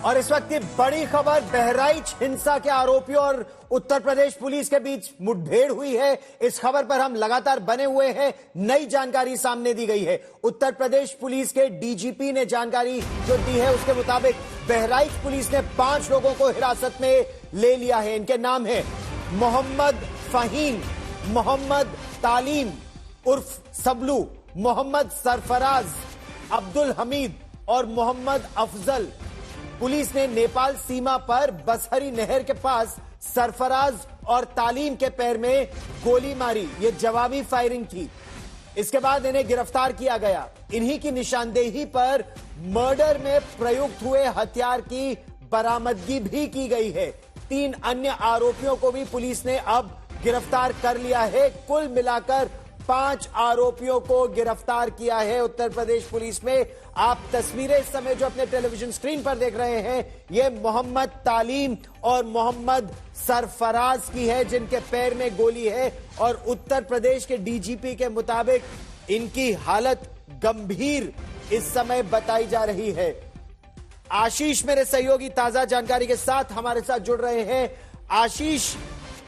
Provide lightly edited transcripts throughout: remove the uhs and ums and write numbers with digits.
और इस वक्त की बड़ी खबर, बहराइच हिंसा के आरोपियों और उत्तर प्रदेश पुलिस के बीच मुठभेड़ हुई है। इस खबर पर हम लगातार बने हुए हैं। नई जानकारी सामने दी गई है। उत्तर प्रदेश पुलिस के डीजीपी ने जानकारी जो दी है उसके मुताबिक बहराइच पुलिस ने 5 लोगों को हिरासत में ले लिया है। इनके नाम है मोहम्मद फहीम, मोहम्मद तालीम उर्फ सबलू, मोहम्मद सरफराज, अब्दुल हमीद और मोहम्मद अफजल। पुलिस ने नेपाल सीमा पर बसहरी नहर के पास सरफराज और तालीम के पैर में गोली मारी। यह जवाबी फायरिंग थी। इसके बाद इन्हें गिरफ्तार किया गया। इन्हीं की निशानदेही पर मर्डर में प्रयुक्त हुए हथियार की बरामदगी भी की गई है। 3 अन्य आरोपियों को भी पुलिस ने अब गिरफ्तार कर लिया है। कुल मिलाकर 5 आरोपियों को गिरफ्तार किया है उत्तर प्रदेश पुलिस में। आप तस्वीरें इस समय जो अपने टेलीविजन स्क्रीन पर देख रहे हैं, यह मोहम्मद तालीम और मोहम्मद सरफराज की है जिनके पैर में गोली है। और उत्तर प्रदेश के डीजीपी के मुताबिक इनकी हालत गंभीर इस समय बताई जा रही है। आशीष मेरे सहयोगी ताजा जानकारी के साथ हमारे साथ जुड़ रहे हैं। आशीष,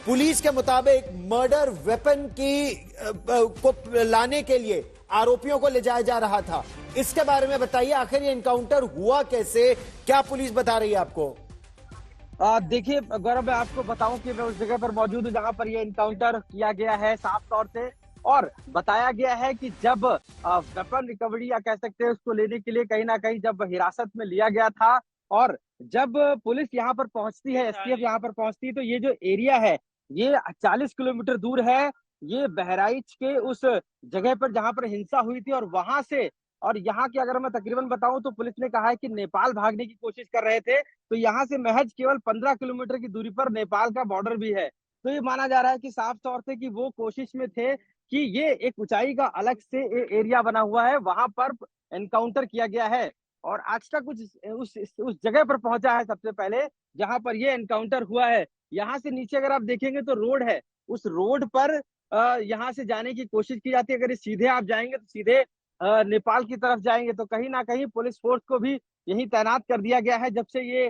पुलिस के मुताबिक मर्डर वेपन को लाने के लिए आरोपियों को ले जाया जा रहा था। इसके बारे में बताइए, आखिर ये एनकाउंटर हुआ कैसे, क्या पुलिस बता रही है आपको? देखिए गौरव, मैं आपको बताऊं कि मैं उस जगह पर मौजूद हूं जहां पर ये एनकाउंटर किया गया है साफ तौर से। और बताया गया है कि जब वेपन रिकवरी या कह सकते हैं उसको लेने के लिए कहीं ना कहीं जब हिरासत में लिया गया था और जब पुलिस यहाँ पर पहुंचती है, एसटीएफ यहाँ पर पहुंचती है, तो ये जो एरिया है ये 40 किलोमीटर दूर है। ये बहराइच के उस जगह पर जहां पर हिंसा हुई थी और वहां से, और यहाँ की अगर मैं तकरीबन बताऊं तो पुलिस ने कहा है कि नेपाल भागने की कोशिश कर रहे थे, तो यहाँ से महज केवल 15 किलोमीटर की दूरी पर नेपाल का बॉर्डर भी है। तो ये माना जा रहा है कि साफ तौर से कि वो कोशिश में थे कि ये एक ऊंचाई का अलग से एरिया बना हुआ है, वहां पर एनकाउंटर किया गया है। और आज तक उस जगह पर पहुंचा है सबसे पहले जहां पर ये एनकाउंटर हुआ है। यहाँ से नीचे अगर आप देखेंगे तो रोड है, उस रोड पर यहाँ से जाने की कोशिश की जाती है। अगर सीधे आप जाएंगे तो सीधे नेपाल की तरफ जाएंगे। तो कहीं ना कहीं पुलिस फोर्स को भी यही तैनात कर दिया गया है जब से ये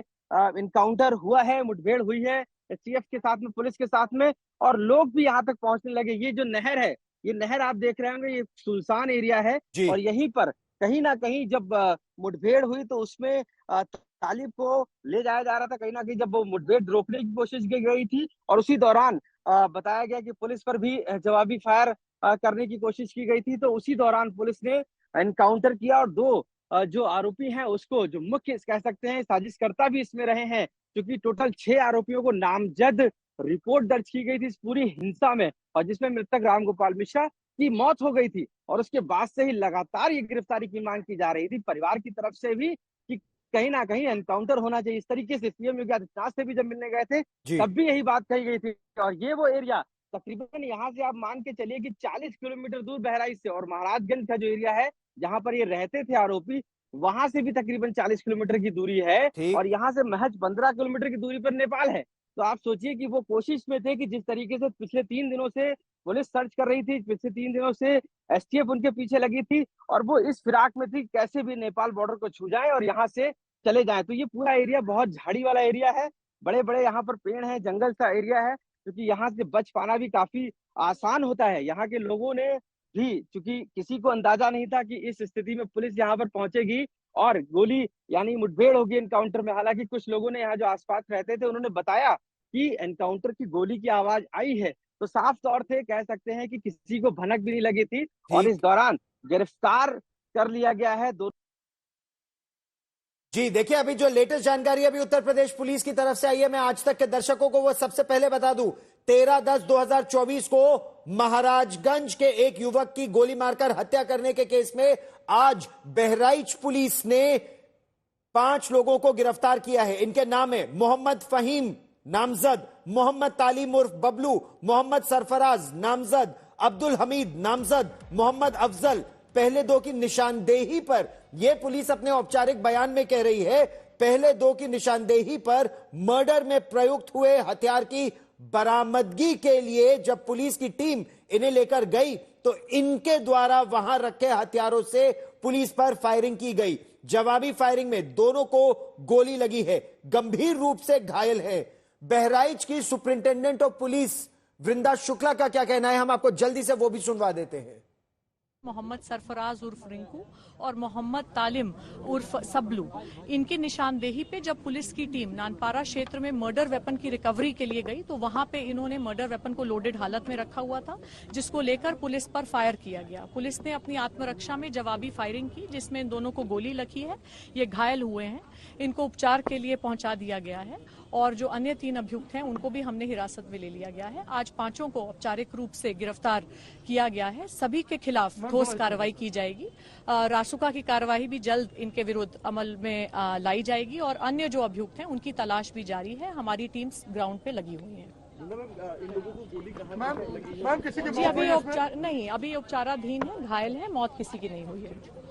इनकाउंटर हुआ है, मुठभेड़ हुई है एसटीएफ के साथ में, पुलिस के साथ में। और लोग भी यहाँ तक पहुंचने लगे। ये जो नहर है, ये नहर आप देख रहे होंगे, ये सुनसान एरिया है और यहीं पर कहीं ना कहीं जब मुठभेड़ हुई तो उसमें तालिब को ले जाया जा रहा था। कहीं ना कहीं जब वो मुठभेड़ रोकने की कोशिश की गई थी और उसी दौरान बताया गया कि पुलिस पर भी जवाबी फायर करने की कोशिश की गई थी। तो उसी दौरान पुलिस ने एनकाउंटर किया और 2 जो आरोपी हैं उसको, जो मुख्य कह सकते हैं साजिशकर्ता भी इसमें रहे हैं, क्योंकि टोटल 6 आरोपियों को नामजद रिपोर्ट दर्ज की गई थी इस पूरी हिंसा में, और जिसमें मृतक रामगोपाल मिश्रा की मौत हो गई थी। और उसके बाद से ही लगातार ये गिरफ्तारी की मांग की जा रही थी परिवार की तरफ से भी कि कहीं ना कहीं एनकाउंटर होना चाहिए। इस तरीके से सीएम योगी आदित्यनाथ से भी जब मिलने गए थे तब भी यही बात कही गई थी। और ये वो एरिया तकरीबन यहाँ से आप मान के चलिए कि 40 किलोमीटर दूर बहराइच से, और महाराजगंज का जो एरिया है जहां पर ये रहते थे आरोपी, वहां से भी तकरीबन 40 किलोमीटर की दूरी है। और यहाँ से महज 15 किलोमीटर की दूरी पर नेपाल है। तो आप सोचिए कि वो कोशिश में थे कि जिस तरीके से पिछले 3 दिनों से पुलिस सर्च कर रही थी, पिछले 3 दिनों से एसटीएफ उनके पीछे लगी थी और वो इस फिराक में थी कैसे भी नेपाल बॉर्डर को छू जाए और यहाँ से चले जाए। तो ये पूरा एरिया बहुत झाड़ी वाला एरिया है, बड़े बड़े यहाँ पर पेड़ हैं, जंगल सा एरिया है, क्योंकि यहाँ से बच पाना भी काफी आसान होता है। यहाँ के लोगों ने भी, क्योंकि किसी को अंदाजा नहीं था कि इस स्थिति में पुलिस यहाँ पर पहुंचेगी और गोली यानी मुठभेड़ होगी एनकाउंटर में। हालांकि कुछ लोगों ने यहाँ जो आसपास रहते थे उन्होंने बताया कि एनकाउंटर की गोली की आवाज आई है, तो साफ तौर से कह सकते हैं कि किसी को भनक भी नहीं लगी थी। और इस दौरान गिरफ्तार कर लिया गया है जी। देखिए, अभी जो लेटेस्ट जानकारी अभी उत्तर प्रदेश पुलिस की तरफ से आई है, मैं आज तक के दर्शकों को वो सबसे पहले बता दूं। 13/10/2024 को महाराजगंज के एक युवक की गोली मारकर हत्या करने के केस में आज बहराइच पुलिस ने 5 लोगों को गिरफ्तार किया है। इनके नाम है मोहम्मद फहीम नामजद, मोहम्मद तालीम उर्फ बबलू, मोहम्मद सरफराज नामजद, अब्दुल हमीद नामजद, मोहम्मद अफजल। पहले 2 की निशानदेही पर, यह पुलिस अपने औपचारिक बयान में कह रही है, पहले 2 की निशानदेही पर मर्डर में प्रयुक्त हुए हथियार की बरामदगी के लिए जब पुलिस की टीम इन्हें लेकर गई तो इनके द्वारा वहां रखे हथियारों से पुलिस पर फायरिंग की गई। जवाबी फायरिंग में दोनों को गोली लगी है, गंभीर रूप से घायल है। बहराइच की सुपरिंटेंडेंट ऑफ पुलिस वृंदा शुक्ला का क्या कहना है, हम आपको जल्दी से वो भी सुनवा देते हैं। मोहम्मद सरफराज उर्फ रिंकू और मोहम्मद तालिम उर्फ सबलू, इनकी निशानदेही पे जब पुलिस की टीम नानपारा क्षेत्र में मर्डर वेपन की रिकवरी के लिए गई तो वहां पे इन्होंने मर्डर वेपन को लोडेड हालत में रखा हुआ था, जिसको लेकर पुलिस पर फायर किया गया। पुलिस ने अपनी आत्मरक्षा में जवाबी फायरिंग की, जिसमें इन दोनों को गोली लगी है। ये घायल हुए हैं, इनको उपचार के लिए पहुंचा दिया गया है और जो अन्य 3 अभियुक्त हैं उनको भी हमने हिरासत में ले लिया गया है। आज 5 को औपचारिक रूप से गिरफ्तार किया गया है। सभी के खिलाफ ठोस कार्रवाई की जाएगी। रासुका की कार्रवाई भी जल्द इनके विरुद्ध अमल में लाई जाएगी और अन्य जो अभियुक्त हैं उनकी तलाश भी जारी है। हमारी टीम्स ग्राउंड पे लगी हुई है। जी अभी उपचाराधीन है, घायल है, मौत किसी की नहीं हुई है।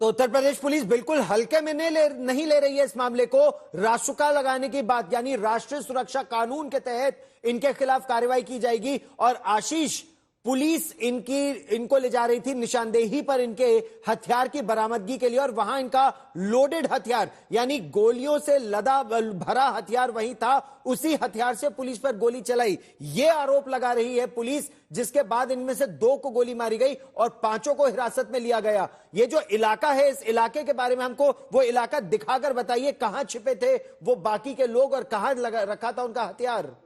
तो उत्तर प्रदेश पुलिस बिल्कुल हल्के में नहीं ले रही है इस मामले को। रासुका लगाने की बात, यानी राष्ट्रीय सुरक्षा कानून के तहत इनके खिलाफ कार्रवाई की जाएगी। और आशीष, पुलिस इनको ले जा रही थी निशानदेही पर इनके हथियार की बरामदगी के लिए, और वहां इनका लोडेड हथियार यानी गोलियों से लदा भरा हथियार वहीं था, उसी हथियार से पुलिस पर गोली चलाई, ये आरोप लगा रही है पुलिस। जिसके बाद इनमें से 2 को गोली मारी गई और 5 को हिरासत में लिया गया। ये जो इलाका है, इस इलाके के बारे में हमको वो इलाका दिखाकर बताइए, कहां छिपे थे वो बाकी के लोग और कहां रखा था उनका हथियार।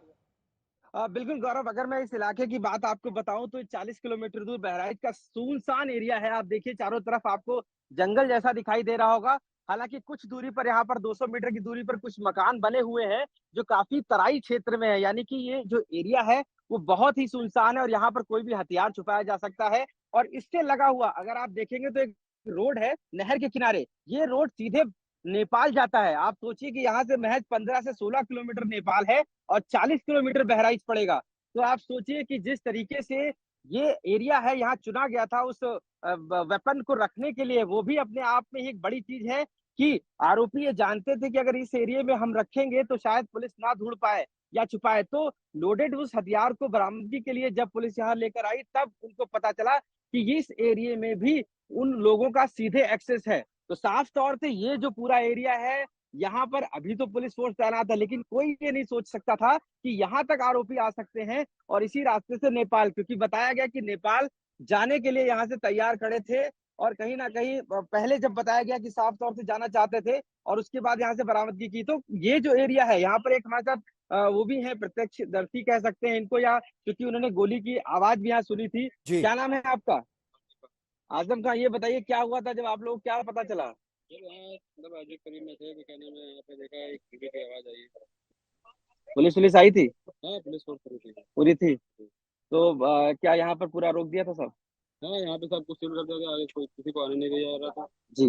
बिल्कुल गौरव, अगर मैं इस इलाके की बात आपको बताऊं तो 40 किलोमीटर दूर बहराइच का सुनसान एरिया है। आप देखिए चारों तरफ आपको जंगल जैसा दिखाई दे रहा होगा। हालांकि कुछ दूरी पर, यहाँ पर 200 मीटर की दूरी पर कुछ मकान बने हुए हैं जो काफी तराई क्षेत्र में है, यानी कि ये जो एरिया है वो बहुत ही सुनसान है और यहाँ पर कोई भी हथियार छुपाया जा सकता है। और इससे लगा हुआ अगर आप देखेंगे तो एक रोड है नहर के किनारे, ये रोड सीधे नेपाल जाता है। आप सोचिए कि यहाँ से महज 15 से 16 किलोमीटर नेपाल है और 40 किलोमीटर बहराइच पड़ेगा। तो आप सोचिए कि जिस तरीके से ये एरिया है यहाँ चुना गया था उस वेपन को रखने के लिए, वो भी अपने आप में एक बड़ी चीज है कि आरोपी ये जानते थे कि अगर इस एरिया में हम रखेंगे तो शायद पुलिस ना ढूंढ पाए या छुपाए। तो लोडेड उस हथियार को बरामदगी के लिए जब पुलिस यहाँ लेकर आई तब उनको पता चला कि इस एरिया में भी उन लोगों का सीधे एक्सेस है। तो साफ तौर से ये जो पूरा एरिया है यहाँ पर अभी तो पुलिस फोर्स तैनात है, लेकिन कोई ये नहीं सोच सकता था कि यहाँ तक आरोपी आ सकते हैं और इसी रास्ते से नेपाल, क्योंकि बताया गया कि नेपाल जाने के लिए यहाँ से तैयार खड़े थे और कहीं ना कहीं पहले जब बताया गया कि साफ तौर से जाना चाहते थे और उसके बाद यहाँ से बरामदगी की। तो ये जो एरिया है यहाँ पर एक हमारे साथ वो भी है, प्रत्यक्षदर्शी कह सकते हैं इनको, या क्योंकि उन्होंने गोली की आवाज भी यहाँ सुनी थी। क्या नाम है आपका? आजम खान, ये बताइए क्या हुआ था जब आप लोग, क्या पता चला? मतलब आज करीब में थे, कहने में यहाँ पे देखा एक टीवी की आवाज आई। पुलिस आई थी? हाँ, पुलिस फोर्स पूरी थी। तो क्या यहाँ पर पूरा रोक दिया था सब? हाँ, यहाँ पे सब कुछ सील कर दिया था, आगे कोई किसी को आने नहीं दिया जा रहा था जी।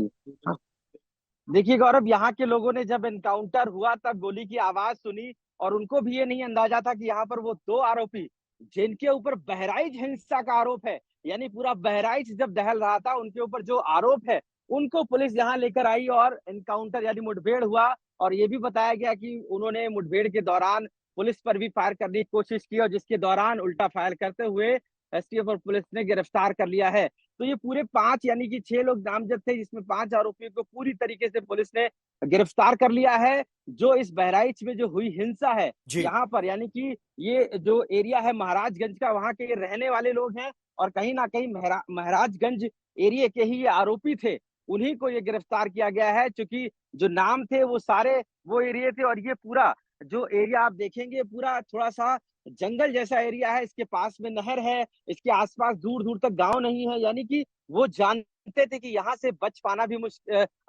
देखिए गौरव, यहाँ के लोगों ने जब एनकाउंटर हुआ तब गोली की आवाज सुनी और उनको भी ये नहीं अंदाजा था कि यहाँ पर वो 2 आरोपी जिनके ऊपर बहराइच हिंसा का आरोप है, यानी पूरा बहराइच जब दहल रहा था उनके ऊपर जो आरोप है उनको पुलिस यहाँ लेकर आई और एनकाउंटर यानी मुठभेड़ हुआ। और ये भी बताया गया कि उन्होंने मुठभेड़ के दौरान पुलिस पर भी फायर करने की कोशिश की और जिसके दौरान उल्टा फायर करते हुए एसटीएफ और पुलिस ने गिरफ्तार कर लिया है। तो ये पूरे 5 यानी कि 6 लोग नामजद थे, जिसमें 5 आरोपियों को पूरी तरीके से पुलिस ने गिरफ्तार कर लिया है। जो इस बहराइच में जो हुई हिंसा है यहाँ पर, यानी कि ये जो एरिया है महाराजगंज का, वहाँ के रहने वाले लोग हैं और कहीं ना कहीं महाराजगंज एरिया के ही ये आरोपी थे, उन्हीं को ये गिरफ्तार किया गया है। क्योंकि जो नाम थे वो सारे वो एरिया थे और ये पूरा जो एरिया आप देखेंगे पूरा थोड़ा सा जंगल जैसा एरिया है। इसके पास में नहर है, इसके आसपास दूर दूर तक गांव नहीं है, यानी कि वो जानते थे कि यहाँ से बच पाना भी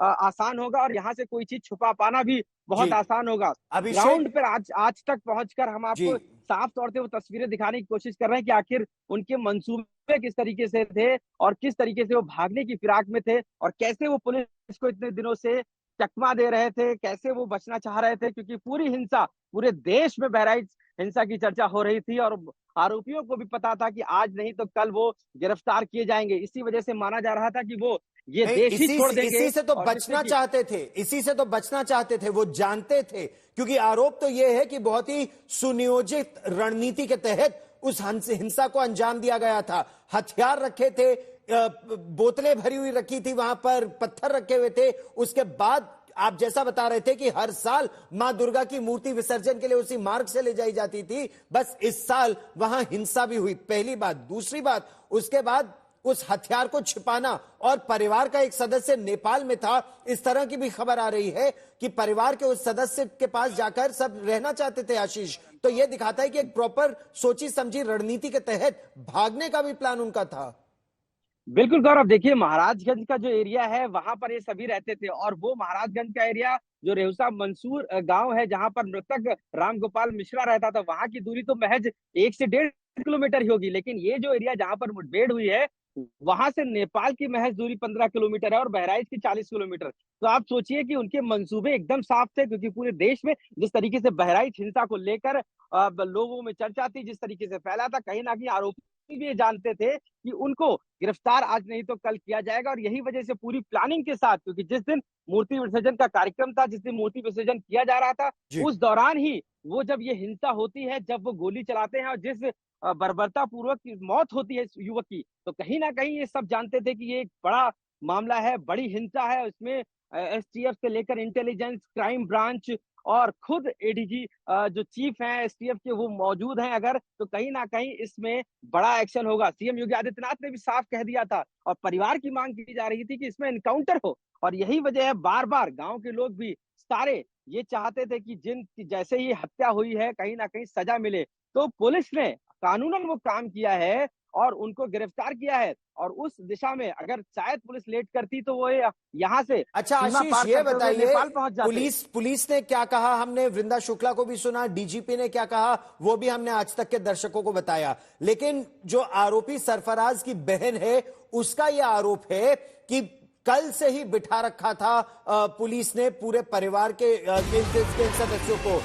आसान होगा और यहाँ से कोई चीज छुपा पाना भी बहुत आसान होगा। ग्राउंड पर आज तक पहुंचकर हम आपको साफ तौर से वो तस्वीरें दिखाने की कोशिश कर रहे हैं कि आखिर उनके मंसूबे किस तरीके से थे और किस तरीके से वो भागने की फिराक में थे और कैसे वो पुलिस को इतने दिनों से चकमा दे रहे थे, कैसे वो बचना चाह रहे थे। क्योंकि पूरी हिंसा, पूरे देश में बहराइच हिंसा की चर्चा हो रही थी और आरोपियों को भी पता था कि आज नहीं तो कल वो गिरफ्तार किए जाएंगे। इसी वजह से माना जा रहा था कि वो ये देश ही छोड़ देंगे। इसी से तो बचना चाहते थे, इसी से तो बचना चाहते थे, वो जानते थे। क्योंकि आरोप तो ये है कि बहुत ही सुनियोजित रणनीति के तहत उस हिंसा को अंजाम दिया गया था। हथियार रखे थे, बोतलें भरी हुई रखी थी, वहां पर पत्थर रखे हुए थे। उसके बाद आप जैसा बता रहे थे कि हर साल मां दुर्गा की मूर्ति विसर्जन के लिए उसी मार्ग से ले जाई जाती थी, बस इस साल वहां हिंसा भी हुई, पहली बात। दूसरी बात, उसके बाद उस हथियार को छिपाना, और परिवार का एक सदस्य नेपाल में था, इस तरह की भी खबर आ रही है कि परिवार के उस सदस्य के पास जाकर सब रहना चाहते थे आशीष। तो यह दिखाता है कि एक प्रॉपर सोची समझी रणनीति के तहत भागने का भी प्लान उनका था। बिल्कुल गौरव, देखिए महाराजगंज का जो एरिया है वहां पर ये सभी रहते थे, और वो महाराजगंज का एरिया जो रेहुसा मंसूर गांव है जहां पर मृतक रामगोपाल मिश्रा रहता था, वहां की दूरी तो महज 1 से 1.5 किलोमीटर ही होगी। लेकिन ये जो एरिया जहां पर मुठभेड़ हुई है वहां से नेपाल की महज दूरी 15 किलोमीटर है और बहराइच की 40 किलोमीटर। तो आप सोचिए कि उनके मंसूबे एकदम साफ थे, क्योंकि पूरे देश में जिस तरीके से बहराइच हिंसा को लेकर लोगों में चर्चा थी, जिस तरीके से फैला था, कहीं ना कहीं आरोपी भी ये जानते थे कि उनको गिरफ्तार आज नहीं तो कल किया जाएगा। और यही वजह से पूरी प्लानिंग के साथ, क्योंकि जिस दिन मूर्ति विसर्जन का कार्यक्रम था, जिस दिन मूर्ति विसर्जन किया जा रहा था, उस दौरान ही वो जब ये हिंसा होती है, जब वो गोली चलाते हैं और जिस बर्बरता पूर्वक मौत होती है इस युवक की, तो कहीं ना कहीं ये सब जानते थे कि ये एक बड़ा मामला है, बड़ी हिंसा है। उसमें एसटीएफ से लेकर इंटेलिजेंस, क्राइम ब्रांच और खुद एडीजी जो चीफ हैं एसटीएफ के, वो मौजूद हैं अगर, तो कहीं ना कहीं इसमें बड़ा एक्शन होगा। सीएम योगी आदित्यनाथ ने भी साफ कह दिया था, और परिवार की मांग की जा रही थी कि इसमें एनकाउंटर हो। और यही वजह है, बार बार गांव के लोग भी सारे ये चाहते थे कि जिन जैसे ही हत्या हुई है कहीं ना कहीं सजा मिले। तो पुलिस ने कानूनन वो काम किया है और उनको गिरफ्तार किया है, और उस दिशा में अगर शायद पुलिस लेट करती तो वो यहाँ से अच्छा सीमा आशीष, पार ये करते हुए बताइए, नेपाल पहुंच जाते। पुलिस ने क्या कहा? हमने वृंदा शुक्ला को भी सुना, डीजीपी ने क्या कहा वो भी हमने आज तक के दर्शकों को बताया। लेकिन जो आरोपी सरफराज की बहन है, उसका यह आरोप है कि कल से ही बिठा रखा था पुलिस ने पूरे परिवार के सदस्यों को।